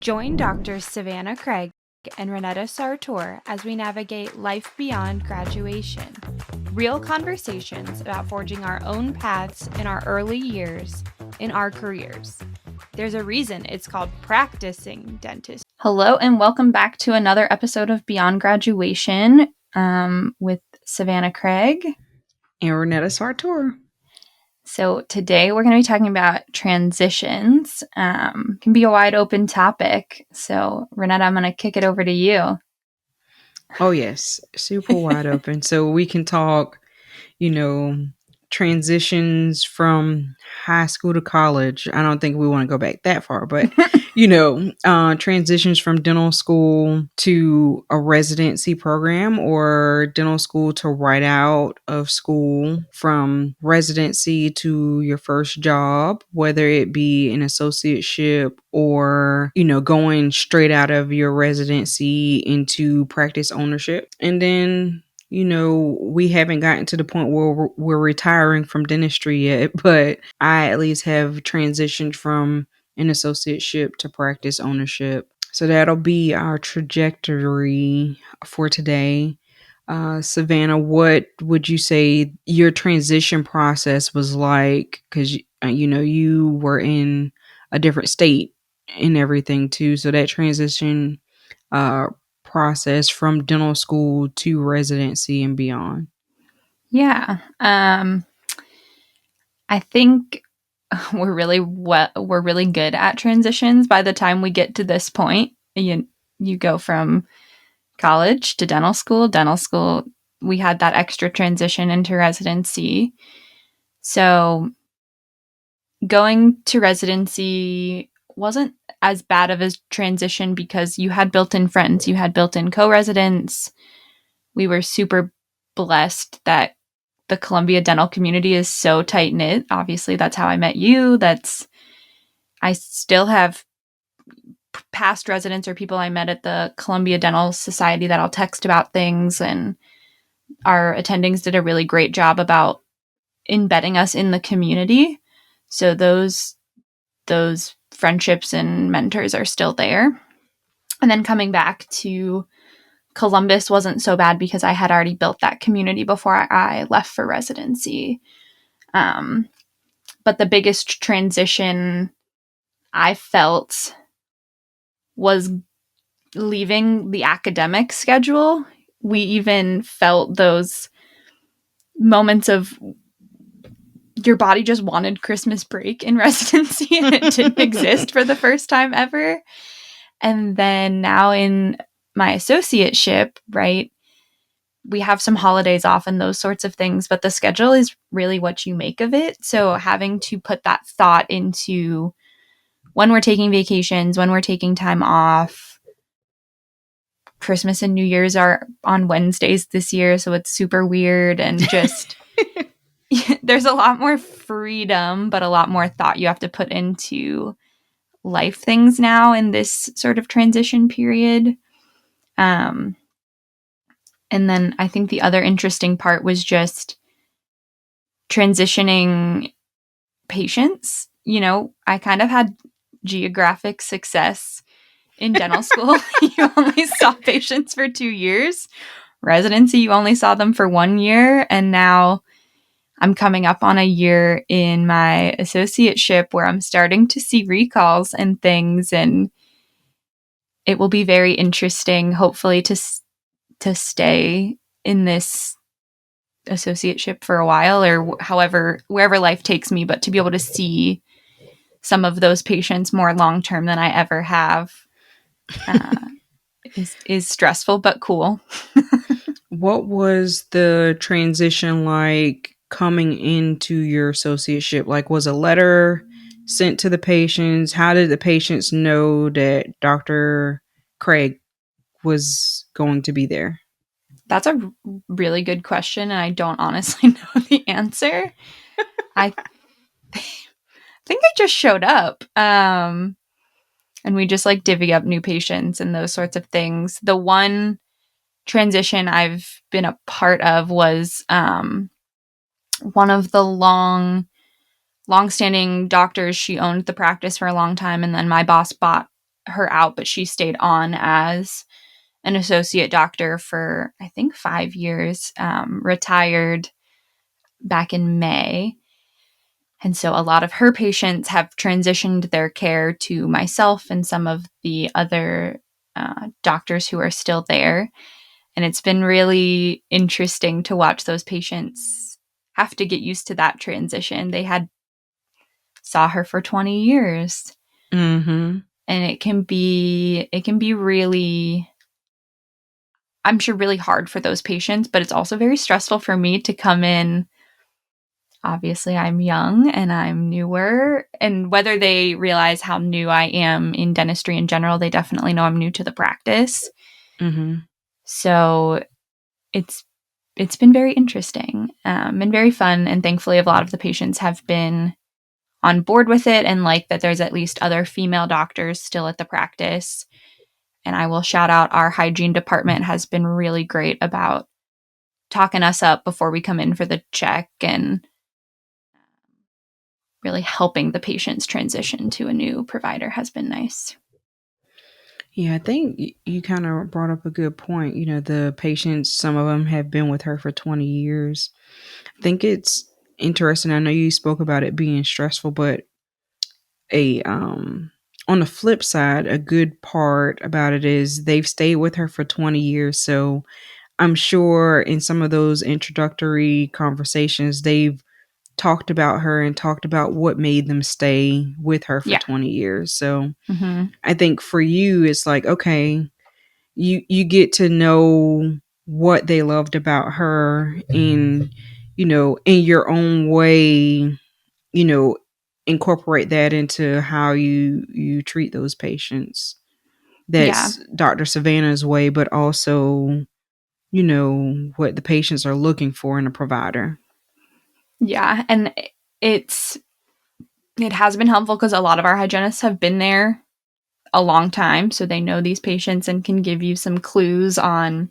Join Doctors Savanah Craig and Ronnetta Sartor as we navigate life beyond graduation. Real conversations about forging our own paths in our early years in our careers. There's a reason it's called practicing dentistry. Hello and welcome back to another episode of Beyond Graduation with Savanah Craig and Ronnetta Sartor. So today we're going to be talking about transitions. Can be a wide open topic. So Ronnetta, I'm going to kick it over to you. Oh yes, super wide open. So we can talk, transitions from high school to college. I don't think we want to go back that far, but transitions from dental school to a residency program or dental school to right out of school, from residency to your first job, whether it be an associateship or, going straight out of your residency into practice ownership. And then we haven't gotten to the point where we're retiring from dentistry yet, but I at least have transitioned from an associateship to practice ownership. So that'll be our trajectory for today. Savanah, what would you say your transition process was like? Because, you were in a different state and everything too. So that transition process from dental school to residency and beyond? Yeah. I think we're really good at transitions by the time we get to this point. You go from college to dental school. We had that extra transition into residency. So going to residency wasn't as bad of a transition because you had built-in friends, you had built-in co-residents. We were super blessed that the Columbia dental community is so tight-knit. Obviously, that's how I met you. I still have past residents or people I met at the Columbia Dental Society that I'll text about things, and our attendings did a really great job about embedding us in the community. So those friendships and mentors are still there. And then coming back to Columbus wasn't so bad because I had already built that community before I left for residency. But the biggest transition I felt was leaving the academic schedule. We even felt those moments of your body just wanted Christmas break in residency and it didn't exist for the first time ever. And then now in my associateship, right, we have some holidays off and those sorts of things, but the schedule is really what you make of it. So having to put that thought into when we're taking vacations, when we're taking time off. Christmas and New Year's are on Wednesdays this year, so it's super weird and just there's a lot more freedom, but a lot more thought you have to put into life things now in this sort of transition period. And then I think the other interesting part was just transitioning patients. I kind of had geographic success in dental school. You only saw patients for 2 years. Residency, you only saw them for 1 year. And now I'm coming up on a year in my associateship where I'm starting to see recalls and things. And it will be very interesting, hopefully, to stay in this associateship for a while or wherever life takes me, but to be able to see some of those patients more long term than I ever have is stressful but cool. What was the transition like coming into your associateship? Like, was a letter sent to the patients? How did the patients know that Dr. Craig was going to be there? That's a really good question, and I don't honestly know the answer. I think I just showed up, and we just divvy up new patients and those sorts of things. The one transition I've been a part of was one of the long-standing doctors. She owned the practice for a long time, and then my boss bought her out, but she stayed on as an associate doctor for, I think, 5 years, retired back in May. And so a lot of her patients have transitioned their care to myself and some of the other doctors who are still there. And it's been really interesting to watch those patients have to get used to that transition. They saw her for 20 years. Mm-hmm. And it can be really, I'm sure, really hard for those patients, but it's also very stressful for me to come in. Obviously, I'm young and I'm newer, and whether they realize how new I am in dentistry in general, they definitely know I'm new to the practice. Mm-hmm. So it's been very interesting and very fun, and thankfully a lot of the patients have been on board with it and like that there's at least other female doctors still at the practice. And I will shout out our hygiene department has been really great about talking us up before we come in for the check and really helping the patients transition to a new provider has been nice. Yeah, I think you kind of brought up a good point. The patients, some of them have been with her for 20 years. I think it's interesting. I know you spoke about it being stressful, but a on the flip side, a good part about it is they've stayed with her for 20 years. So I'm sure in some of those introductory conversations, they've talked about her and talked about what made them stay with her for Yeah. 20 years. So Mm-hmm. I think for you, it's like, okay, you get to know what they loved about her in, in your own way, you know, incorporate that into how you treat those patients. Yeah. That's Dr. Savanah's way, but also, what the patients are looking for in a provider. Yeah. And it has been helpful because a lot of our hygienists have been there a long time. So they know these patients and can give you some clues on,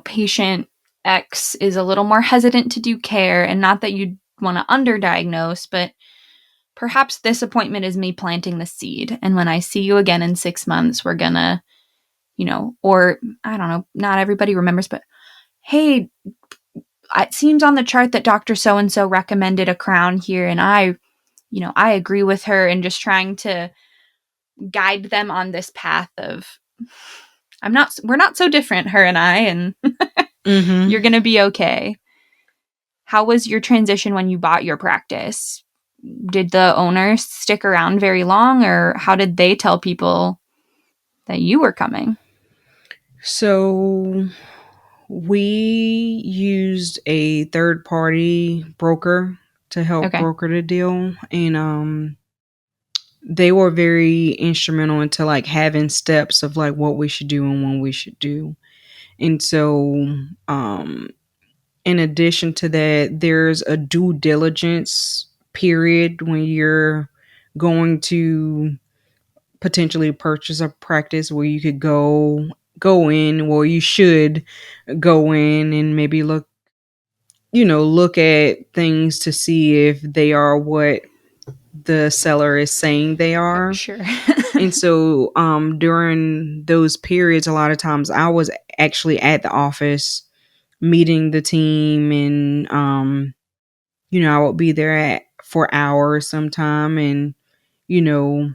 patient X is a little more hesitant to do care. And not that you want to underdiagnose, but perhaps this appointment is me planting the seed. And when I see you again in 6 months, we're going to, or I don't know, not everybody remembers, but hey, it seems on the chart that Dr. So-and-so recommended a crown here. And I agree with her, and just trying to guide them on this path of we're not so different, her and I, and Mm-hmm. you're going to be okay. How was your transition when you bought your practice? Did the owners stick around very long, or how did they tell people that you were coming? So we used a third party broker to help Okay. broker the deal. And they were very instrumental into like having steps of like what we should do and when we should do. And so in addition to that, there's a due diligence period when you're going to potentially purchase a practice where you could go in, or you should go in and maybe look at things to see if they are what the seller is saying they are. Sure. And so during those periods, a lot of times I was actually at the office meeting the team, and I would be there for hours sometime, and you know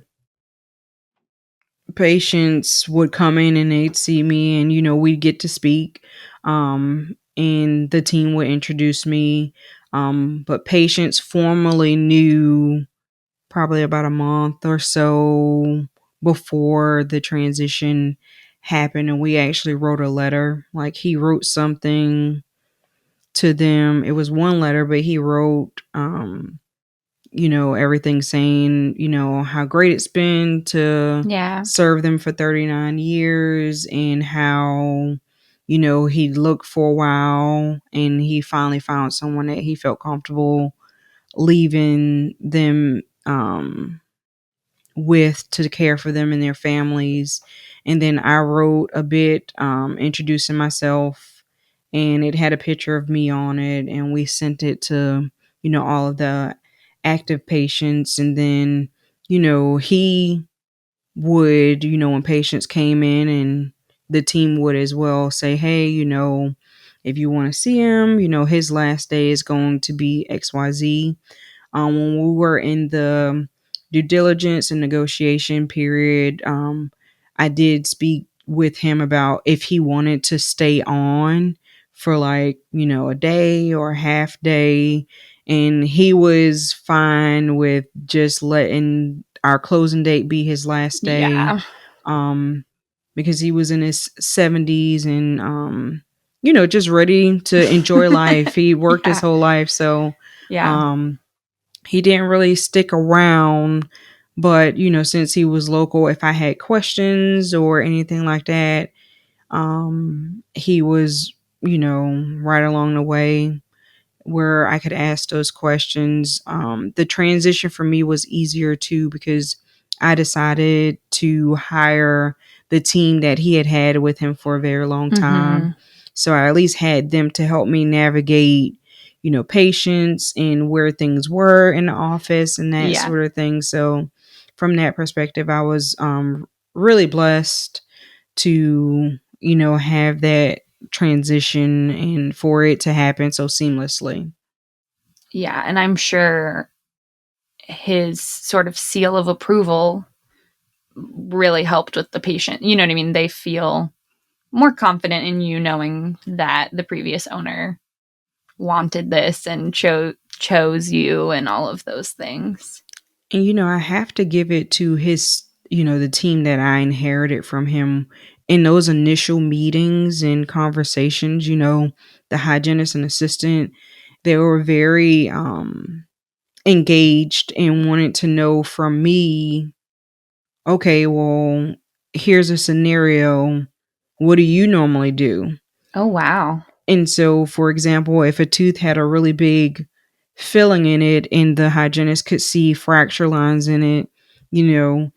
patients would come in and they'd see me, and we'd get to speak, and the team would introduce me, but patients formally knew probably about a month or so before the transition happened. And we actually wrote a letter. Like, he wrote something to them. It was one letter, but he wrote everything saying, how great it's been to Yeah. serve them for 39 years, and how, he'd looked for a while and he finally found someone that he felt comfortable leaving them with to care for them and their families. And then I wrote a bit introducing myself, and it had a picture of me on it, and we sent it to all of the active patients. And then he would, when patients came in, and the team would as well say, hey, if you want to see him, his last day is going to be XYZ. When we were in the due diligence and negotiation period, I did speak with him about if he wanted to stay on for like, a day or a half day. And he was fine with just letting our closing date be his last day. Yeah. Um, because he was in his 70s and, just ready to enjoy life. He worked his Yeah. whole life. So, Yeah. um, he didn't really stick around, but since he was local, if I had questions or anything like that, he was, right along the way where I could ask those questions. The transition for me was easier too because I decided to hire the team that he had with him for a very long time. Mm-hmm. So I at least had them to help me navigate, patients and where things were in the office and that Yeah. sort of thing. So from that perspective, I was really blessed to, have that transition and for it to happen so seamlessly. Yeah. And I'm sure his sort of seal of approval really helped with the patient. You know what I mean? They feel more confident in you knowing that the previous owner wanted this and chose you and all of those things. And I have to give it to his, the team that I inherited from him in those initial meetings and conversations, the hygienist and assistant, they were very engaged and wanted to know from me, okay, well, here's a scenario. What do you normally do? Oh, wow. And so, for example, if a tooth had a really big filling in it and the hygienist could see fracture lines in it, you know,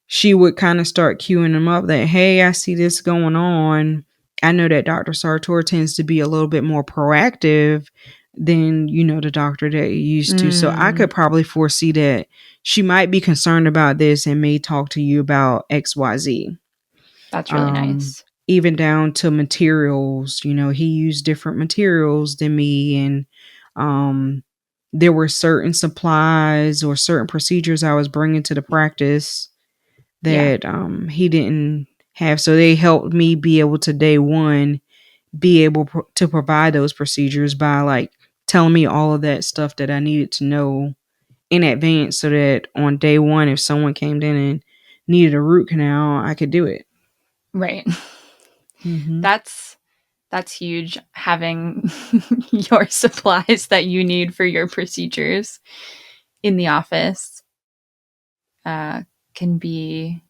she would kind of start queuing them up that, hey, I see this going on. I know that Dr. Sartor tends to be a little bit more proactive than, the doctor that you used to. So I Mm, could probably foresee that she might be concerned about this and may talk to you about XYZ. that's really nice. Even down to materials, he used different materials than me. And um, there were certain supplies or certain procedures I was bringing to the practice Yeah. that he didn't have. So they helped me be able to day one be able to provide those procedures by like telling me all of that stuff that I needed to know in advance so that on day one, if someone came in and needed a root canal, I could do it. Right. Mm-hmm. That's that's huge having your supplies that you need for your procedures in the office uh, can be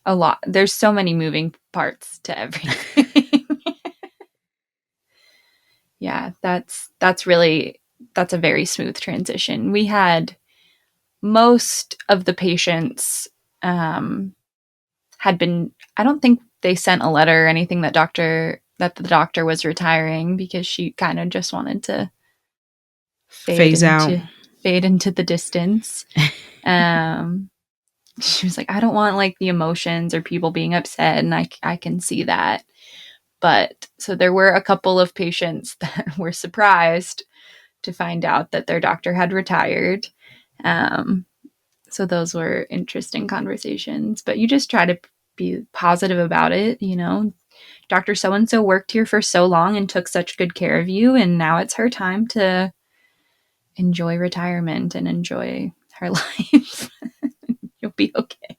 a lot. There's so many moving parts to everything. Yeah, that's a very smooth transition. We had most of the patients um, had been. I don't think they sent a letter or anything that the doctor was retiring because she kind of just wanted to fade Phase out. into fade into the distance. Um, she was like, I don't want like the emotions or people being upset, and I can see that. But so there were a couple of patients that were surprised to find out that their doctor had retired. Um, so those were interesting conversations. But you just try to be positive about it. Dr. So and so worked here for so long and took such good care of you, and now it's her time to enjoy retirement and enjoy her life. You'll be okay.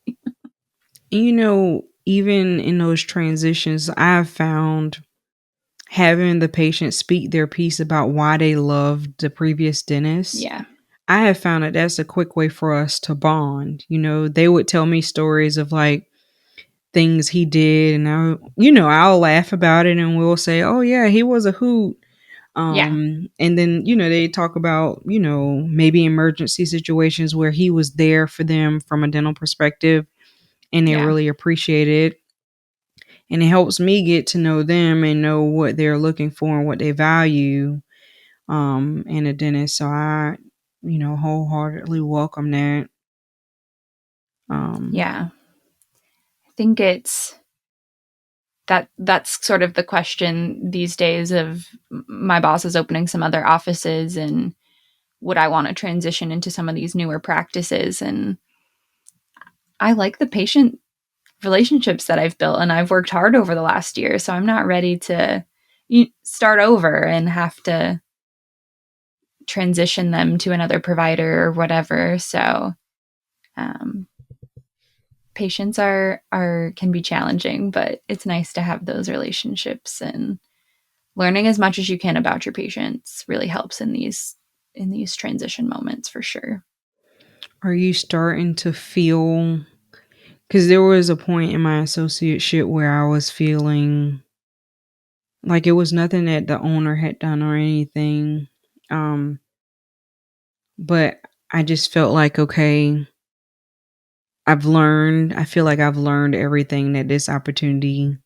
Even in those transitions, I've found having the patient speak their piece about why they loved the previous dentist. Yeah. I have found that that's a quick way for us to bond. They would tell me stories of like things he did, and I'll laugh about it, and we'll say, "Oh yeah, he was a hoot." Yeah. And then they talk about maybe emergency situations where he was there for them from a dental perspective, and they Yeah. really appreciate it. And it helps me get to know them and know what they're looking for and what they value in a dentist. So I wholeheartedly welcome that. Yeah. I think that's sort of the question these days of my boss is opening some other offices and would I want to transition into some of these newer practices? And I like the patient relationships that I've built and I've worked hard over the last year. So I'm not ready to start over and have to transition them to another provider or whatever. So patients are can be challenging, but it's nice to have those relationships, and learning as much as you can about your patients really helps in these transition moments for sure. Are you starting to feel, because there was a point in my associateship where I was feeling like it was nothing that the owner had done or anything. But I just felt like, okay, I feel like I've learned everything that this opportunity,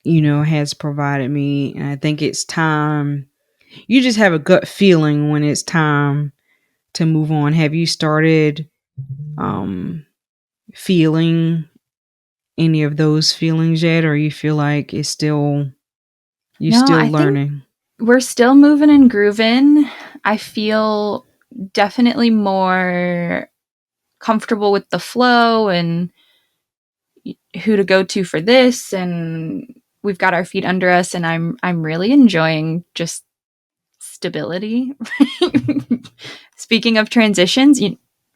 has provided me. And I think it's time. You just have a gut feeling when it's time to move on. Have you started feeling any of those feelings yet, or you feel like you're still I think learning? we're still moving and grooving. I feel definitely more comfortable with the flow and who to go to for this, and we've got our feet under us, and I'm really enjoying just stability. Speaking of transitions,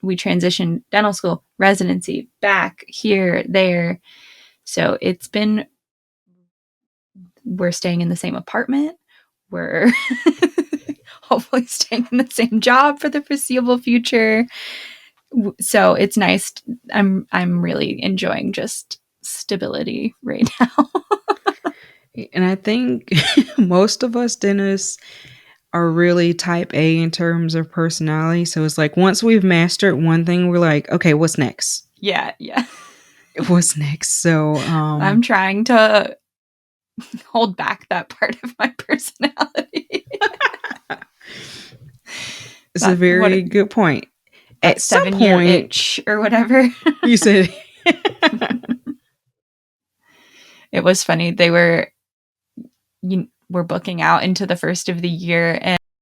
we transitioned dental school, residency, back here, there. So we're staying in the same apartment. We're hopefully staying in the same job for the foreseeable future. So it's nice. I'm really enjoying just stability right now. And I think most of us dentists are really type A in terms of personality. So it's like once we've mastered one thing, we're like, okay, what's next? Yeah. What's next? So I'm trying to hold back that part of my personality. it's a very good point. At some 7-year point, itch or whatever. you said It was funny. We're booking out into the first of the year, and